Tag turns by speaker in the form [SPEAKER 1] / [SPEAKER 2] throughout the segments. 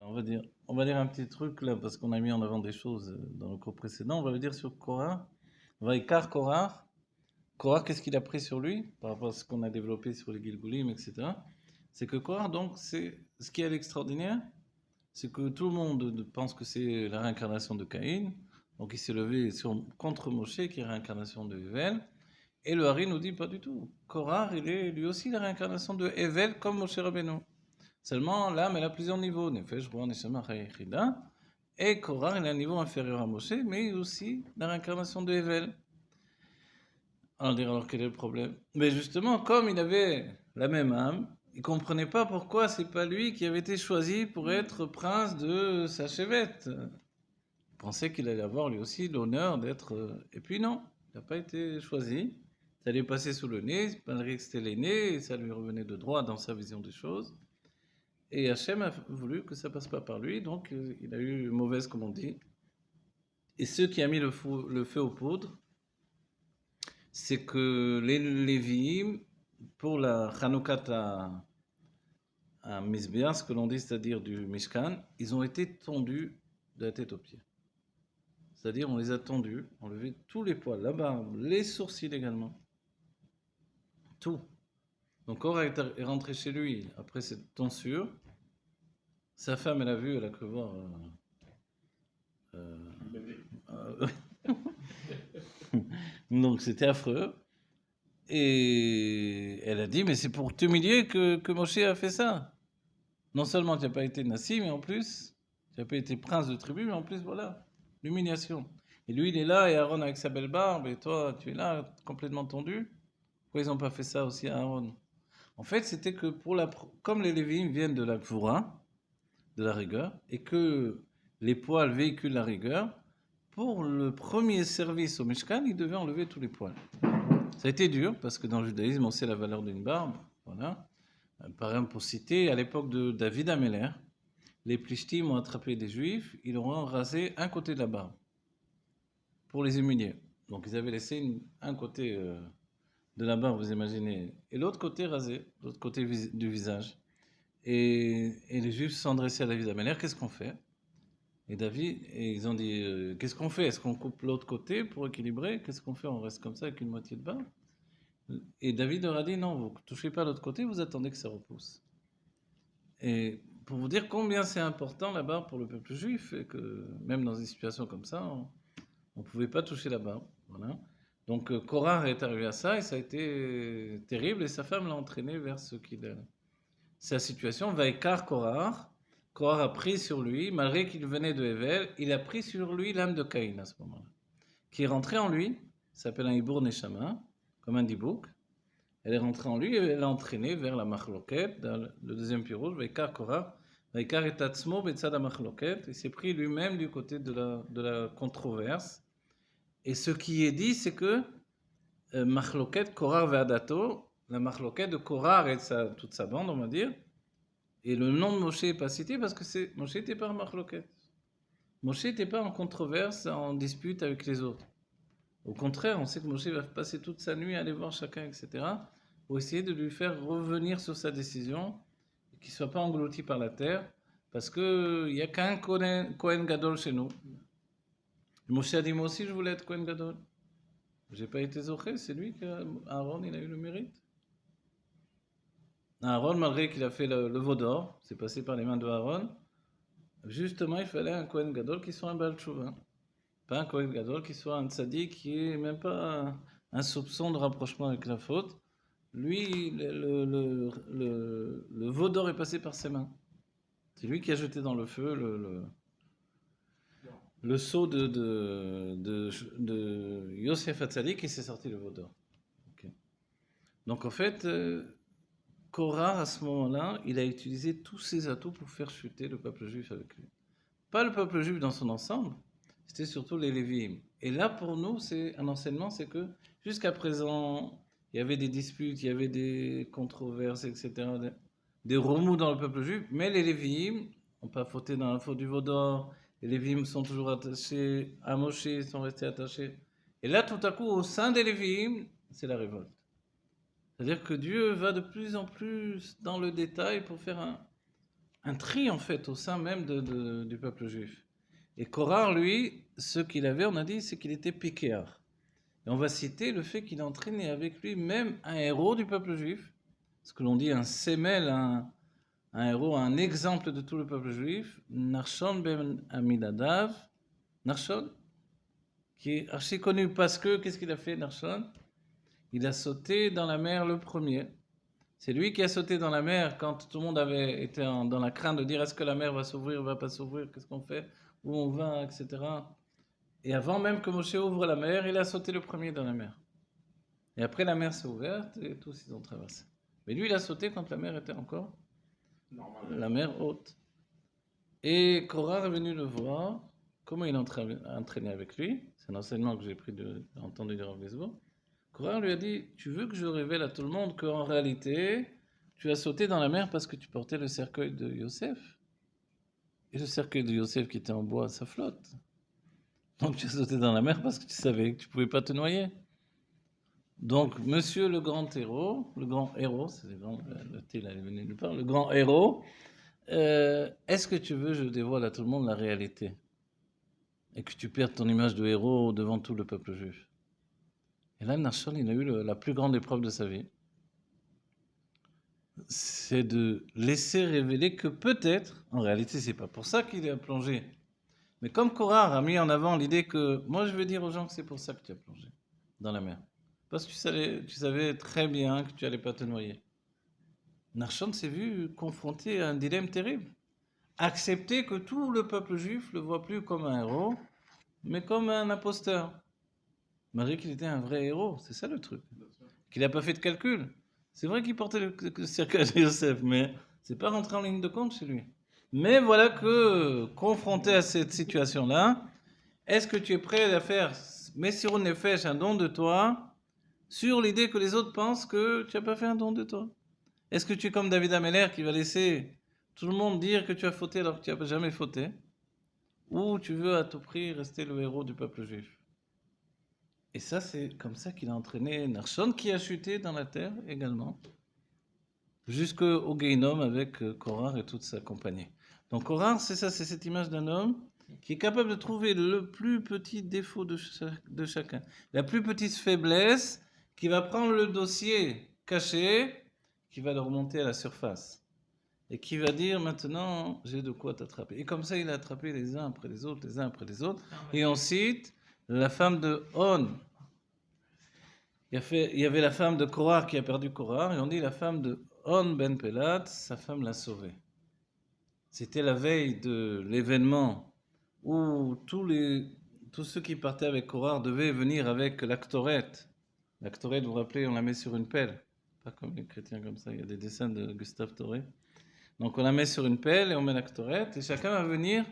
[SPEAKER 1] On va dire un petit truc là, parce qu'on a mis en avant des choses dans le cours précédent. On va le dire sur Korah. Vaikar Korah. Korah, qu'est-ce qu'il a pris sur lui par rapport à ce qu'on a développé sur les Gilgulim, etc. C'est que Korah, donc, c'est ce qui est l'extraordinaire, c'est que tout le monde pense que c'est la réincarnation de Caïn. Donc il s'est levé contre Moshe, qui est la réincarnation de Hevel. Et le Hari nous dit pas du tout. Korah, il est lui aussi la réincarnation de Hevel comme Moshe Rabbeinu. Seulement, l'âme, elle a plusieurs niveaux. Nefesh, Ruach, Neshama, Chayechida. Et Korah, il a un niveau inférieur à Moshe, mais aussi la réincarnation de Hevel. On dirait alors quel est le problème? Mais justement, comme il avait la même âme, il comprenait pas pourquoi c'est pas lui qui avait été choisi pour être prince de Sachevette. Il pensait qu'il allait avoir lui aussi l'honneur d'être. Et puis non, il n'a pas été choisi. Ça lui est passé sous le nez, malgré que c'était l'aîné, et ça lui revenait de droit dans sa vision des choses. Et Hachem a voulu que ça passe pas par lui, donc il a eu mauvaise, comme on dit. Et ce qui a mis le feu aux poudres, c'est que les Lévi'im, pour la Hanoukat à Mizbeach, ce que l'on dit, c'est-à-dire du Mishkan, ils ont été tondus de la tête aux pieds. C'est-à-dire, on les a tondus, on levé tous les poils, la barbe, les sourcils également. Tout. Donc, Korah est rentré chez lui après cette tonsure. Sa femme, elle a vu, elle a cru voir. Euh, Donc, c'était affreux. Et elle a dit, mais c'est pour t'humilier que Moshe a fait ça. Non seulement tu n'as pas été Nassi, mais en plus, tu n'as pas été prince de tribu, mais en plus, voilà, l'humiliation. Et lui, il est là, et Aaron avec sa belle barbe, et toi, tu es là, complètement tondu. Pourquoi ils n'ont pas fait ça aussi à Aaron? En fait, c'était que comme les Lévi'im viennent de la Gvoura, de la rigueur, et que les poils véhiculent la rigueur, pour le premier service au Mishkan, ils devaient enlever tous les poils. Ça a été dur, parce que dans le judaïsme, on sait la valeur d'une barbe. Voilà. Par exemple, pour citer, à l'époque de David Améler, les Plishtim ont attrapé des Juifs, ils leur ont rasé un côté de la barbe pour les humilier. Donc ils avaient laissé un côté de la barbe, vous imaginez, et l'autre côté rasé, l'autre côté du visage. Et les Juifs se sont adressés à David Améler, qu'est-ce qu'on fait? Et ils ont dit, qu'est-ce qu'on fait? Est-ce qu'on coupe l'autre côté pour équilibrer? Qu'est-ce qu'on fait? On reste comme ça avec une moitié de barbe? Et David leur a dit, non, vous ne touchez pas l'autre côté, vous attendez que ça repousse. Et pour vous dire combien c'est important la barbe pour le peuple juif, et que même dans des situations comme ça, on ne pouvait pas toucher la barbe. Voilà. Donc Korah est arrivé à ça, et ça a été terrible, et sa femme l'a entraîné vers sa situation. Vaikar Korah, Korah a pris sur lui, malgré qu'il venait de Hevel, il a pris sur lui l'âme de Caïn à ce moment-là, qui est rentrée en lui, ça s'appelle un Hibur Neshama, comme un dibouk. Elle est rentrée en lui et elle l'a entraîné vers la machloket, dans le deuxième pirouge, Vaikar Korah, Vaikar et Tatzmo, Betzad machloket, il s'est pris lui-même du côté de la controverse. Et ce qui est dit, c'est que machloket Korah Ve'adato, la machloket de Korah et toute sa bande, on va dire, et le nom de Moshe n'est pas cité parce que Moshe n'était pas en machloket. Moshe n'était pas en controverse, en dispute avec les autres. Au contraire, on sait que Moshe va passer toute sa nuit à aller voir chacun, etc., pour essayer de lui faire revenir sur sa décision, et qu'il ne soit pas englouti par la terre, parce qu'il n'y a qu'un Kohen Gadol chez nous. Et Moshe a dit, moi aussi je voulais être Kohen Gadol. Je n'ai pas été Zoché, c'est lui qu'Aaron, il a eu le mérite. Aaron, malgré qu'il a fait le veau d'or, c'est passé par les mains de Aaron, justement, il fallait un Kohen Gadol qui soit un Baal Tshuva. Pas un Kohen Gadol qui soit un tzaddik qui n'ait même pas un soupçon de rapprochement avec la faute. Lui, le veau d'or est passé par ses mains. C'est lui qui a jeté dans le feu le seau de Yosef Hatzadik et s'est sorti le veau d'or. Okay. Donc en fait, Korah, à ce moment-là, il a utilisé tous ses atouts pour faire chuter le peuple juif avec lui. Pas le peuple juif dans son ensemble, c'était surtout les Lévi'im. Et là, pour nous, c'est un enseignement, c'est que jusqu'à présent, il y avait des disputes, il y avait des controverses, etc., des remous dans le peuple juif, mais les Lévi'im n'ont pas fauté dans la faute du veau d'or, les Lévi'im sont toujours attachés à Moshe, ils sont restés attachés. Et là, tout à coup, au sein des Lévi'im, c'est la révolte. C'est-à-dire que Dieu va de plus en plus dans le détail pour faire un tri en fait au sein même du peuple juif. Et Korah, lui, ce qu'il avait, on a dit, c'est qu'il était piquéar. Et on va citer le fait qu'il a entraîné avec lui même un héros du peuple juif, ce que l'on dit un sémel, un héros, un exemple de tout le peuple juif, Nachshon ben Aminadav, Nachshon, qui est archi connu parce que, qu'est-ce qu'il a fait, Nachshon? Il a sauté dans la mer le premier. C'est lui qui a sauté dans la mer quand tout le monde avait été dans la crainte de dire est-ce que la mer va s'ouvrir, va pas s'ouvrir, qu'est-ce qu'on fait, où on va, etc. Et avant même que Moshe ouvre la mer, il a sauté le premier dans la mer. Et après, la mer s'est ouverte et tous ils ont traversé. Mais lui, il a sauté quand la mer était encore la mer haute. Et Korah est venu le voir. Comment il a entraîné avec lui? C'est un enseignement que j'ai entendu de Rav Gizbo. Korah lui a dit, tu veux que je révèle à tout le monde qu'en réalité, tu as sauté dans la mer parce que tu portais le cercueil de Yosef. Et le cercueil de Yosef qui était en bois, ça flotte. Donc tu as sauté dans la mer parce que tu savais que tu ne pouvais pas te noyer. Donc, monsieur le grand héros, c'est le T là, il est venu nulle part, le grand héros, est-ce que tu veux que je dévoile à tout le monde la réalité et que tu perdes ton image de héros devant tout le peuple juif? Et là, Nachshon, il a eu la plus grande épreuve de sa vie. C'est de laisser révéler que peut-être, en réalité, c'est pas pour ça qu'il a plongé. Mais comme Korah a mis en avant l'idée que, moi je veux dire aux gens que c'est pour ça que tu as plongé dans la mer. Parce que tu savais très bien que tu n'allais pas te noyer. Nachshon s'est vu confronté à un dilemme terrible. Accepter que tout le peuple juif le voit plus comme un héros, mais comme un imposteur. Malgré qu'il était un vrai héros, c'est ça le truc. Qu'il n'a pas fait de calcul. C'est vrai qu'il portait le cercueil de Yosef, mais c'est pas rentré en ligne de compte chez lui. Mais voilà que, confronté à cette situation-là, est-ce que tu es prêt à faire Messirun Nefesh, un don de toi, sur l'idée que les autres pensent que tu n'as pas fait un don de toi? Est-ce que tu es comme David Ameller qui va laisser tout le monde dire que tu as fauté alors que tu n'as jamais fauté? Ou tu veux à tout prix rester le héros du peuple juif? Et ça, c'est comme ça qu'il a entraîné Nachshon, qui a chuté dans la terre également, jusqu'au Guéhinom avec Korah et toute sa compagnie. Donc Korah, c'est ça, c'est cette image d'un homme qui est capable de trouver le plus petit défaut de chacun, la plus petite faiblesse, qui va prendre le dossier caché, qui va le remonter à la surface, et qui va dire maintenant, j'ai de quoi t'attraper. Et comme ça, il a attrapé les uns après les autres, les uns après les autres. Et on cite la femme de On. Il y avait la femme de Korah qui a perdu Korah, et on dit la femme de On ben Pelat, sa femme l'a sauvée. C'était la veille de l'événement où tous ceux qui partaient avec Korah devaient venir avec l'actorette. L'actorette, vous vous rappelez, on la met sur une pelle. Pas comme les chrétiens comme ça, il y a des dessins de Gustave Doré. Donc on la met sur une pelle et on met l'actorette, et chacun va venir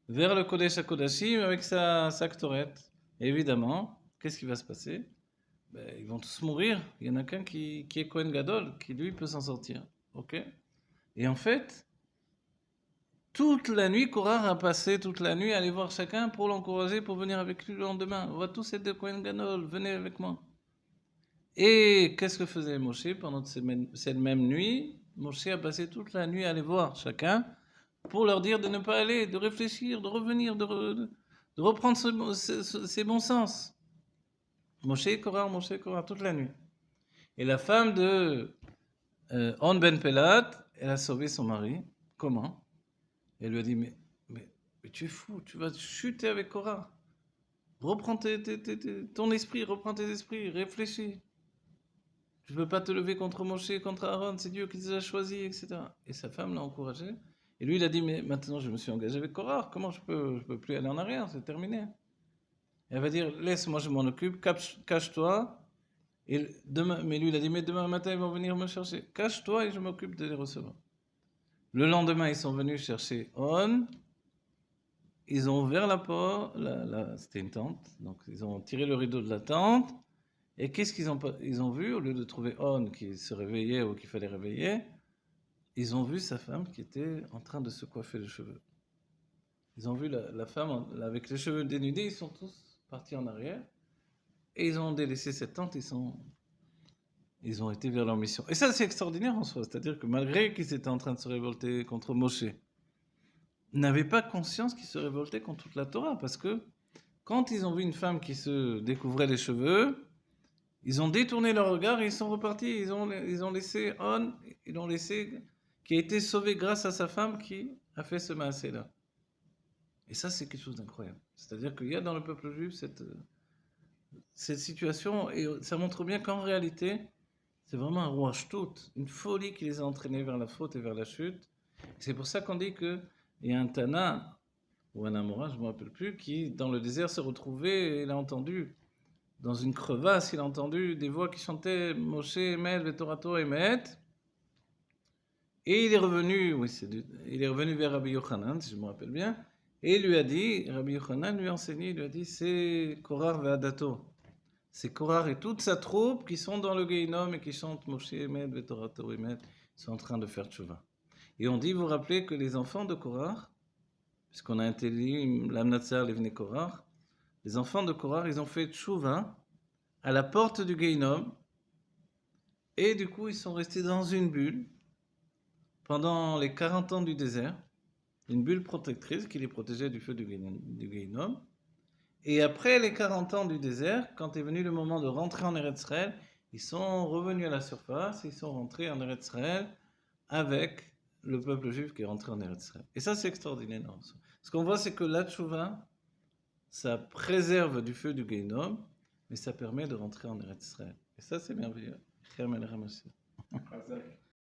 [SPEAKER 1] vers le Kodesh HaKodashim avec sa actorette. Et évidemment, qu'est-ce qui va se passer? Ben, ils vont tous mourir. Il y en a qu'un qui est Kohen Gadol, qui lui peut s'en sortir. Ok? Et en fait, toute la nuit, Korah a passé toute la nuit à aller voir chacun pour l'encourager pour venir avec lui le lendemain. On va tous être de Kohen Gadol, venez avec moi. Et qu'est-ce que faisait Moshe pendant cette même nuit? Moshe a passé toute la nuit à aller voir chacun pour leur dire de ne pas aller, de réfléchir, de revenir, de reprendre ses bons sens. Moshe Korah, toute la nuit. Et la femme de On Ben Pelat, elle a sauvé son mari. Comment? Elle lui a dit, mais tu es fou, tu vas chuter avec Korah. Reprends ton esprit, reprends tes esprits, réfléchis. Tu ne peux pas te lever contre Moshe, contre Aaron, c'est Dieu qui les a choisis, etc. Et sa femme l'a encouragé. Et lui, il a dit, mais maintenant je me suis engagé avec Korah, comment je peux plus aller en arrière, c'est terminé. Et elle va dire, laisse-moi, je m'en occupe, cache-toi. Mais lui, il a dit, mais demain matin, ils vont venir me chercher. Cache-toi et je m'occupe de les recevoir. Le lendemain, ils sont venus chercher On. Ils ont ouvert la porte, c'était une tente, donc ils ont tiré le rideau de la tente. Et qu'est-ce ils ont vu? Au lieu de trouver On qui se réveillait ou qu'il fallait réveiller, ils ont vu sa femme qui était en train de se coiffer les cheveux. Ils ont vu la femme avec les cheveux dénudés, ils sont tous partis en arrière. Et ils ont délaissé cette tente, ils sont ils ont été vers leur mission. Et ça, c'est extraordinaire en soi. C'est-à-dire que malgré qu'ils étaient en train de se révolter contre Moshe, ils n'avaient pas conscience qu'ils se révoltaient contre toute la Torah. Parce que quand ils ont vu une femme qui se découvrait les cheveux, ils ont détourné leur regard et ils sont repartis. Ils ont laissé On, ils l'ont laissé, qui a été sauvé grâce à sa femme qui a fait ce maasé-là. Et ça, c'est quelque chose d'incroyable. C'est-à-dire qu'il y a dans le peuple juif cette situation, et ça montre bien qu'en réalité, c'est vraiment un roi shtout, une folie qui les a entraînés vers la faute et vers la chute. C'est pour ça qu'on dit qu'il y a un Tana, ou un Amora, je ne me rappelle plus, qui dans le désert s'est retrouvé et il a entendu, dans une crevasse, il a entendu des voix qui chantaient Moshe, Emet, Vetorato, Emet. Et il est revenu, il est revenu vers Rabbi Yochanan, si je me rappelle bien, et il lui a dit, Rabbi Yochanan lui a enseigné, il lui a dit, c'est Korar Ve'adato. C'est Korar et toute sa troupe qui sont dans le Gehinom et qui chantent Moshe Emet, Vetorato Emet, sont en train de faire tchouva. Et on dit, vous vous rappelez que les enfants de Korar, puisqu'on a intelligé l'Amnatzar, l'Evne Korar, les enfants de Korar, ils ont fait tchouva à la porte du Gehinom, et du coup, ils sont restés dans une bulle pendant les 40 ans du désert, une bulle protectrice qui les protégeait du feu du Gehinom. Et après les 40 ans du désert, quand est venu le moment de rentrer en Eretz Israël, ils sont revenus à la surface, ils sont rentrés en Eretz Israël avec le peuple juif qui est rentré en Eretz Israël. Et ça, c'est extraordinaire. Ce qu'on voit, c'est que la tchouva, ça préserve du feu du Gehinom, mais ça permet de rentrer en Eretz Israël. Et ça, c'est merveilleux.